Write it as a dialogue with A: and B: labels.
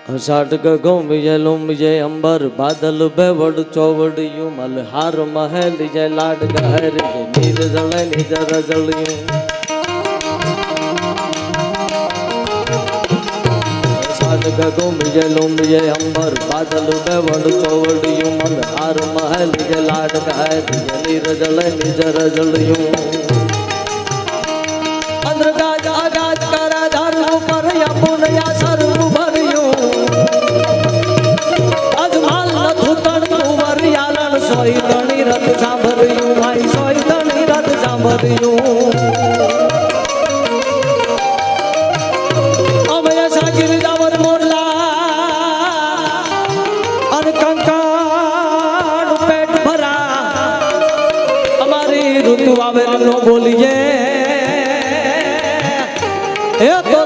A: અષાઢ ગગો વિજય લોમ વિજય અંબર બાદલ બેવડ ચોવડિયું મલહાર મહેલ જય લાડ ગહેર નીર જળ નિજર જળિયું અષાઢ ગગો વિજય લોમ વિજય અંબર બાદલ બેવડ ચોવડિયું મલહાર મહેલ જય લાડ ગહેર નીર જળ નિજર જળિયું અંધગાજ આગાજ કરા ધર્મ પર યમુનયા સર્વ સોઈ તણી રથ સાંભળ્યું ભાઈ સોઈ તણી રથ સાંભળ્યું અમે સાગીર જાવર મોરલા અને કંકાળ પેટ ભરા અમારી ઋતુ આવે નો બોલીએ એ તો